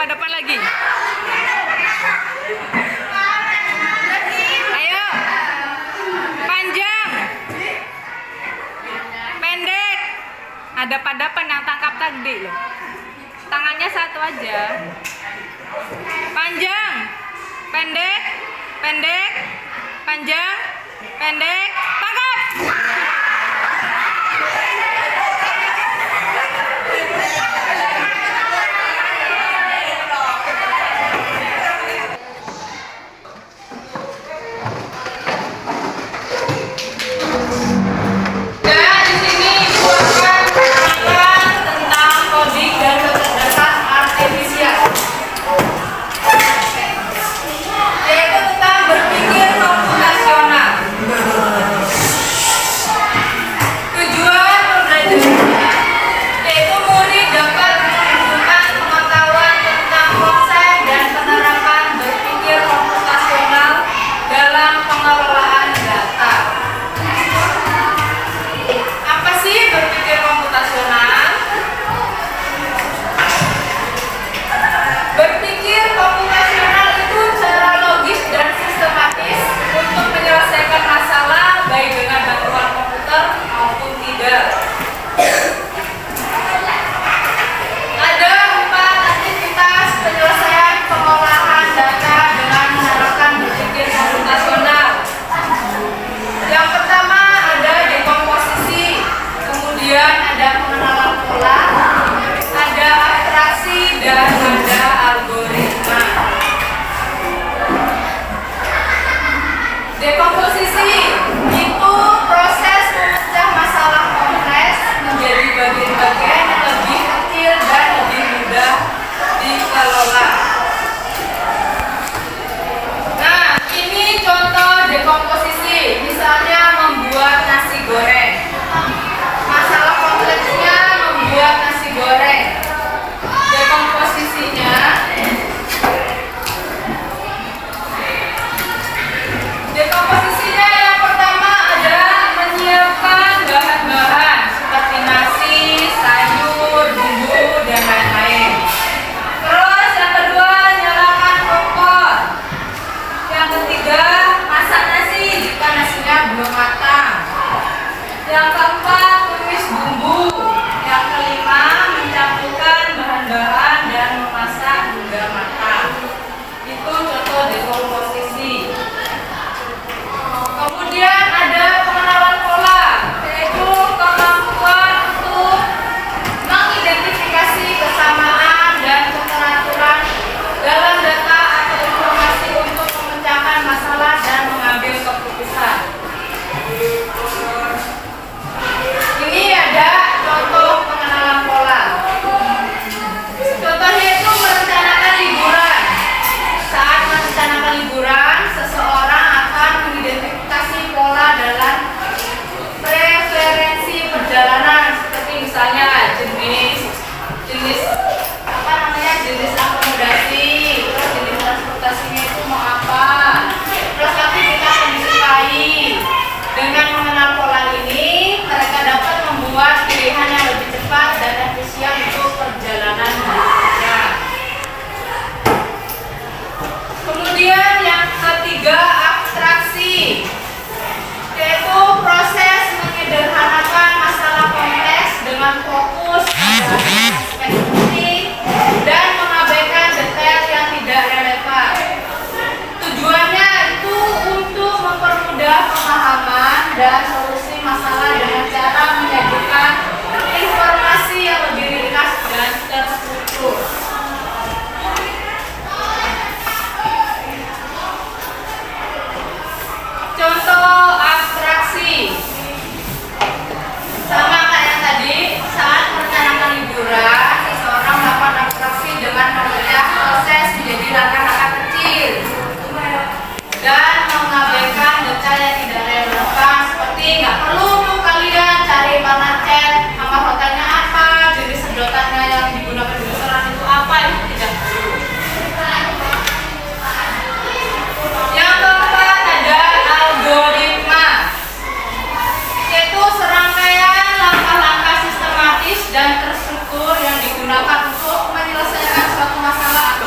depan lagi. Ayo. Panjang. Pendek. Ada padapan yang tangkap tadi loh. Tangannya satu aja. Panjang. Pendek. Pendek. Panjang. Pendek. Tangkap. Dekomposisi itu proses memecah masalah kompleks menjadi bagian-bagian yang lebih kecil dan lebih mudah dikelola. Nah, ini contoh dekomposisi. Misalnya membuat nasi goreng. Masalah kompleksnya membuat nasi goreng. Dekomposisinya yang pertama adalah menyiapkan bahan-bahan seperti nasi, sayur, bumbu, dan lain-lain. Terus yang kedua, nyalakan kompor. Yang ketiga, masak nasi jika nasinya belum matang. Yang keempat, tumis bumbu. Yang kelima, mencampurkan bahan-bahan dan memasak hingga matang. Itu contoh dekomposisi. Kemudian ada pengenalan pola, yaitu kemampuan untuk mengidentifikasi kesamaan dan keteraturan dalam data atau informasi untuk memecahkan masalah dan mengambil keputusan. Ini ada contoh pengenalan pola. Contohnya itu merencanakan liburan. Saat merencanakan liburan, seseorang akan mengidentifikasi pola dalam preferensi perjalanan, seperti misalnya jenis akomodasi, terus jenis transportasinya itu mau apa, terus aktivitas yang disukai. Dengan mengenal pola ini, mereka dapat membuat pilihan yang lebih cepat dan efisien untuk perjalanan berikutnya. Kemudian yang ketiga, abstraksi, yaitu proses menyederhanakan masalah kompleks dengan fokus pada aspek penting dan mengabaikan detail yang tidak relevan. Tujuannya itu untuk mempermudah pemahaman dan solusi masalah dengan cara menyajikan informasi yang lebih ringkas dan terstruktur. Contoh abstraksi, sama kayak tadi, saat merencanakan liburan, seseorang melakukan abstraksi dengan memecah proses menjadi langkah-langkah kecil dan mengabaikan detail yang tidak relevan, seperti nggak perlu tuh kalian cari warna cat, kamar hotelnya apa, jenis sedotannya yang digunakan di restoran itu apa, itu tidak perlu. Yang keempat ada algoritma, yaitu serangkaian langkah-langkah sistematis dan terstruktur yang digunakan untuk menyelesaikan suatu masalah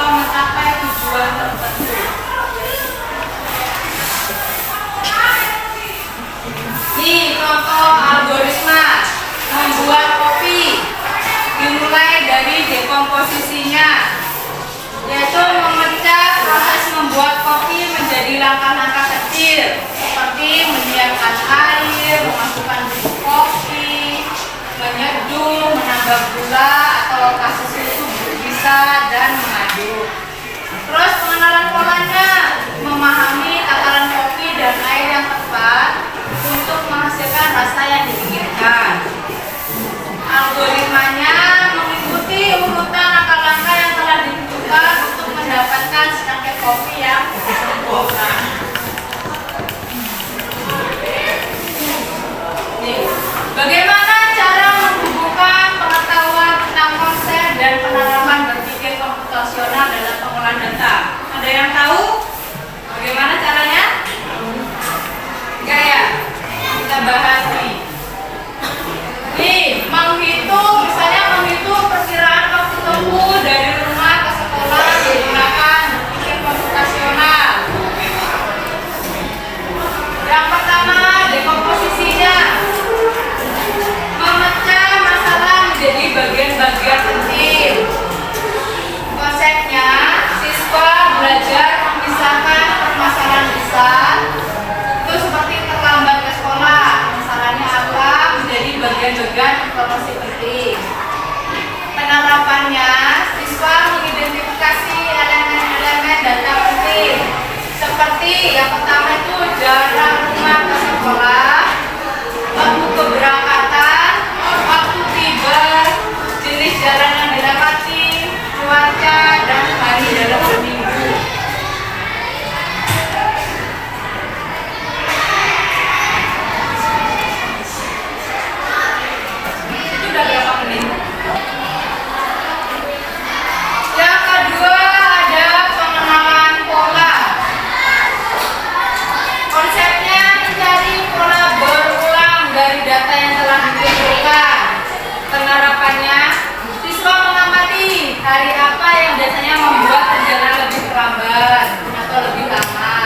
Hari apa yang biasanya membuat perjalanan lebih terlambat atau lebih lama?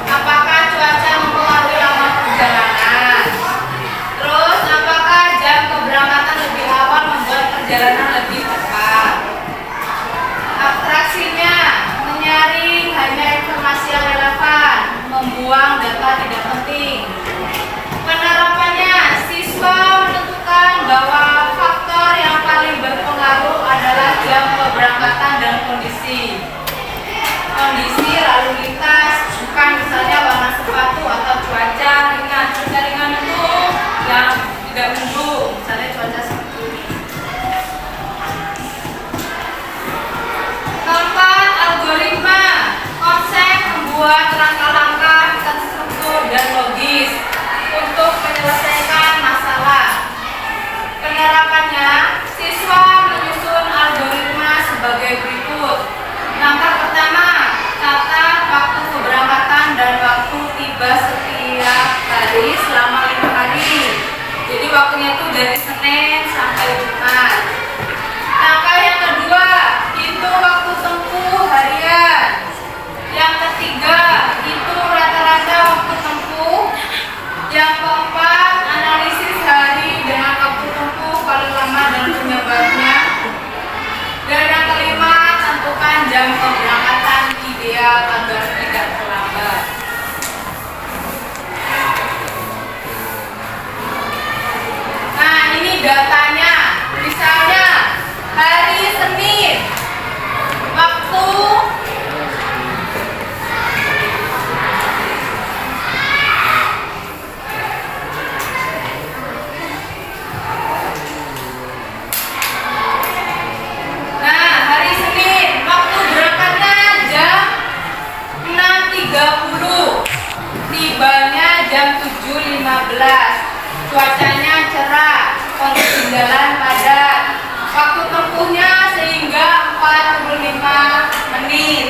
Apakah cuaca mempengaruhi lama perjalanan? Terus, apakah jam keberangkatan lebih awal membuat perjalanan lebih cepat? Atraksinya, menyaring hanya informasi yang relevan, membuang data tidak penting. Penerapannya, siswa menentukan bahwa faktor yang paling berpengaruh adalah jam keberangkatan dan kondisi lalu lintas, bukan misalnya warna sepatu atau cuaca ringan. Cuaca ringan itu yang tidak mendung, misalnya cuaca seperti ini. Keempat, algoritma, konsep membuat langkah-langkah terstruktur dan logis untuk menyelesaikan masalah. Penerapannya, siswa menyusun algoritma sebagai berikut. Langkah pertama, catat waktu keberangkatan dan waktu tiba setiap hari selama 5 hari. Jadi waktunya itu dari Senin sampai Jumat. Langkah yang kedua, hitung waktu tempuh harian. Yang ketiga, hitung rata-rata waktu tempuh. Yang keempat, analisis hari dengan waktu tempuh paling lama dan penyebabnya. Dan yang kelima, tentukan jam keberangkatan ideal agar tidak terlambat. Nah, ini datanya. Misalnya hari Senin, waktu tibanya jam 7.15, cuacanya cerah, kondisi jalan padat, waktu tempuhnya sehingga 45 menit.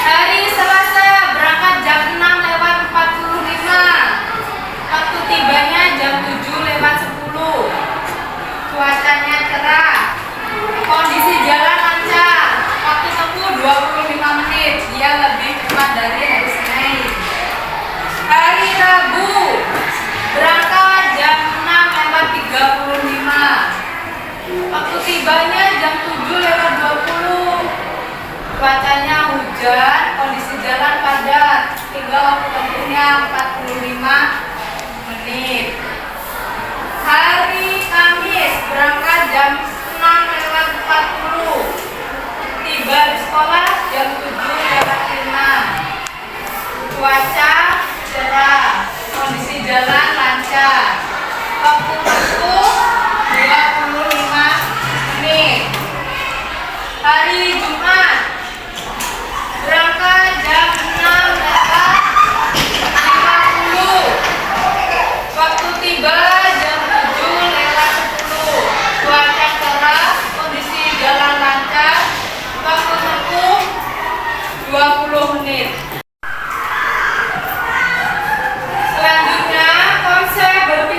Hari Selasa berangkat jam 6:45, waktu tibanya jam 7:10, cuacanya cerah, kondisi jalan lancar, waktu tempuh 25 menit, dia lebih cepat dari hari Senin. Hari Rabu berangkat jam 6:35, waktu tibanya jam 7:20, cuacanya hujan, kondisi jalan padat, hingga waktu tempuhnya 45 menit. Hari Kamis berangkat jam 6:40, tiba di sekolah jam 7:05, cuaca cerah, kondisi jalan lancar, waktu tempuh 25 menit. Hari Jumat berangkat jam 6:50, waktu tiba jam 7:10, cuaca cerah, kondisi jalan lancar, waktu tempuh 20 menit. Selanjutnya, konsep berpikir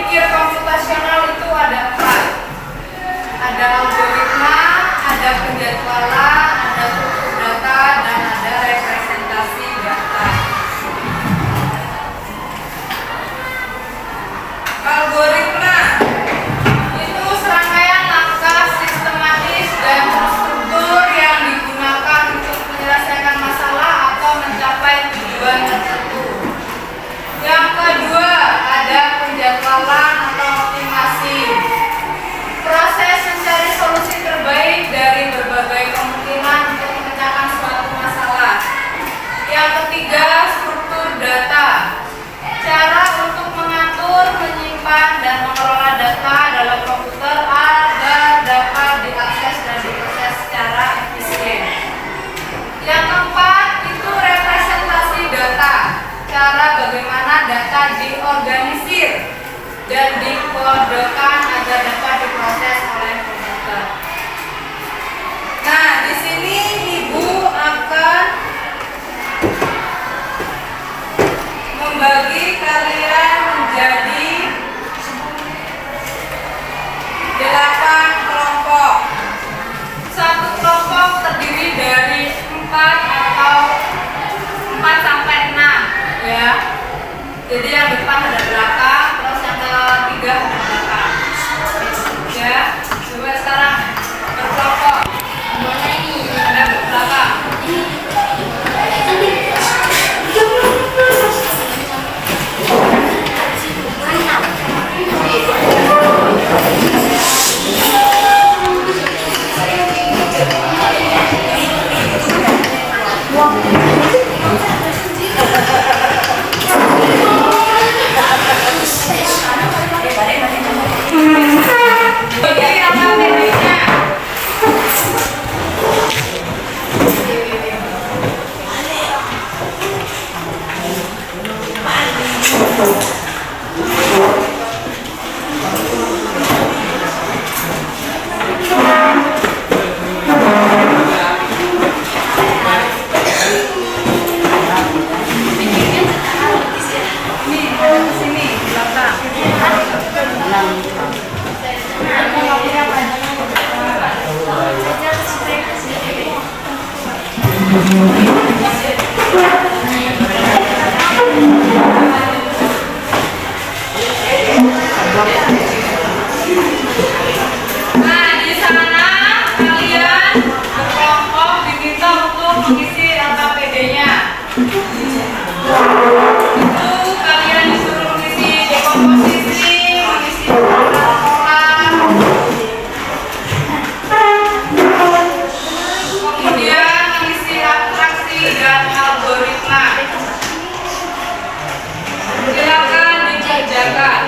Nah, di sana kalian berkelompok diminta untuk mengisi LKPD-nya. Itu kalian disuruh mengisi dekomposisi, mengisi pola, kemudian mengisi abstraksi dan algoritma. Silakan dikerjakan.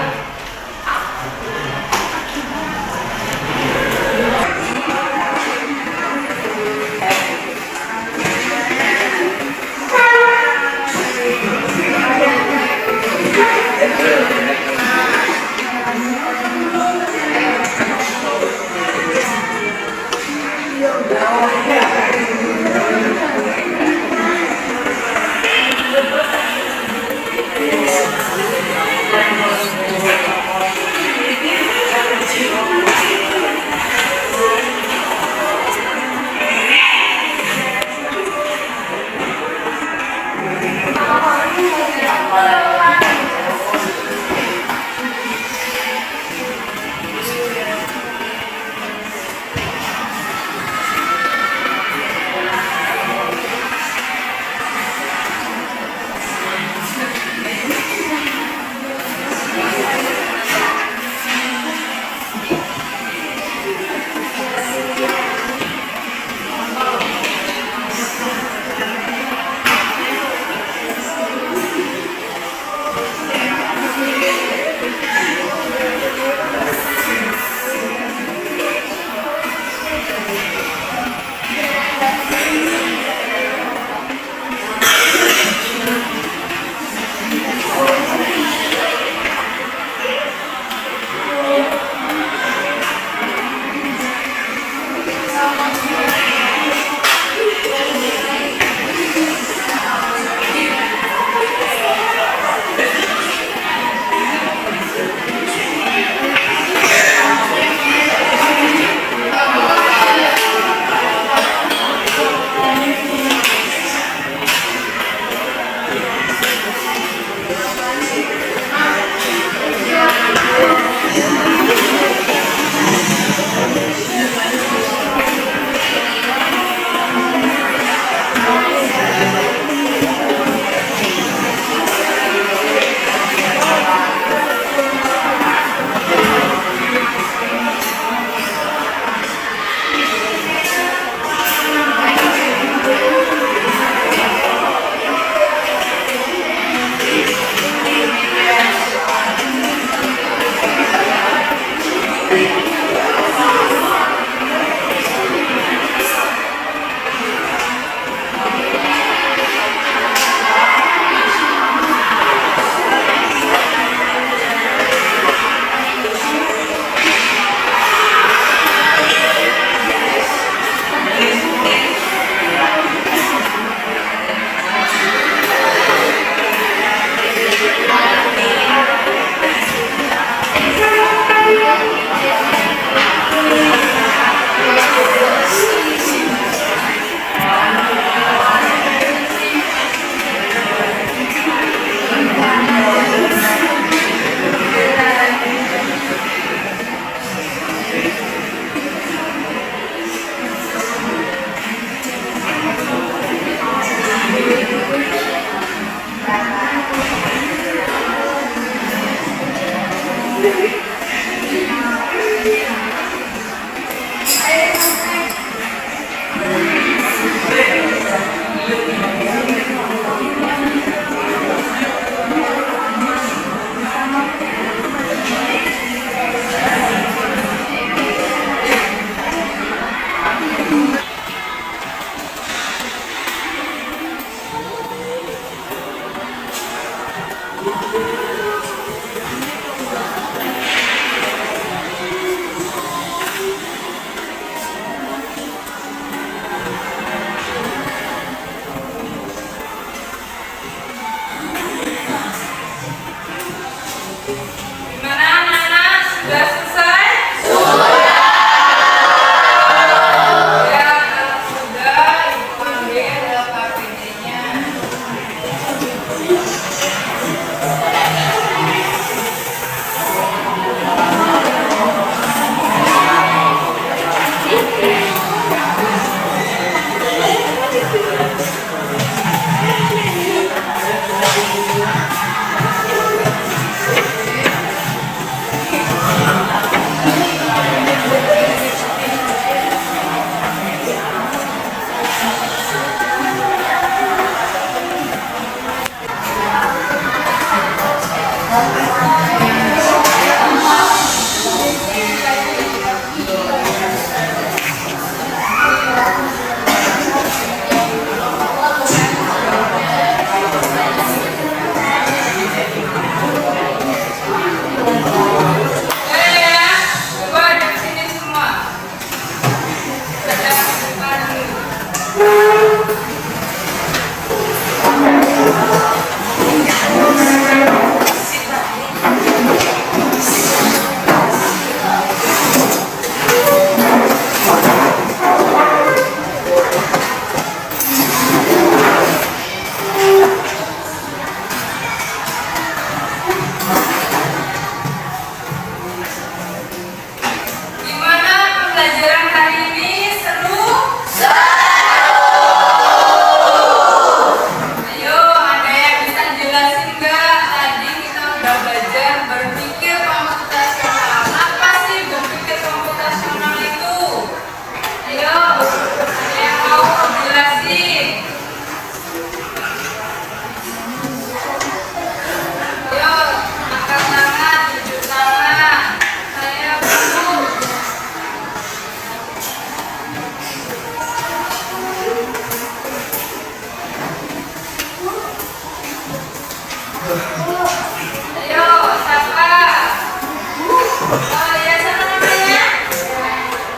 Oh ya, siapa namanya?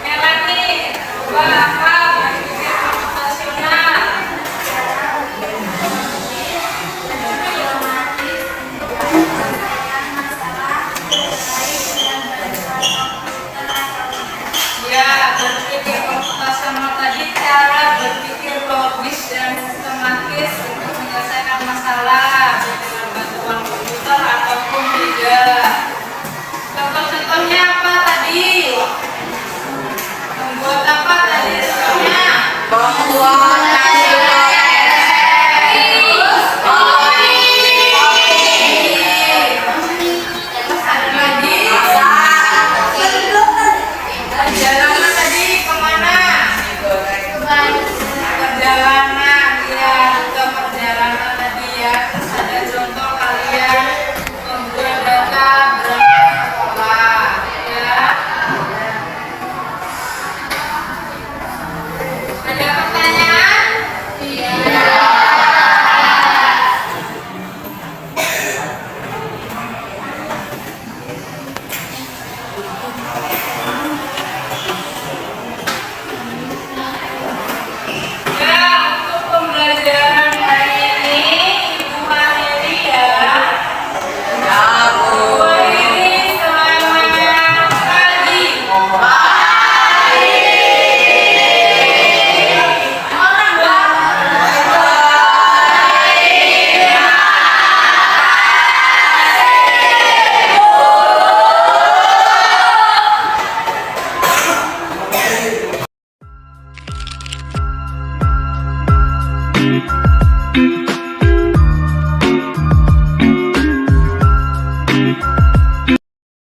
Melanie. Coba apa? Berpikir komputasional. Ya, berpikir komputasional tadi cara berpikir logis dan sistematis untuk menyelesaikan masalah dengan bantuan komputer ataupun tidak. Contoh-contohnya apa tadi? Membuat apa tadi contohnya? Membuat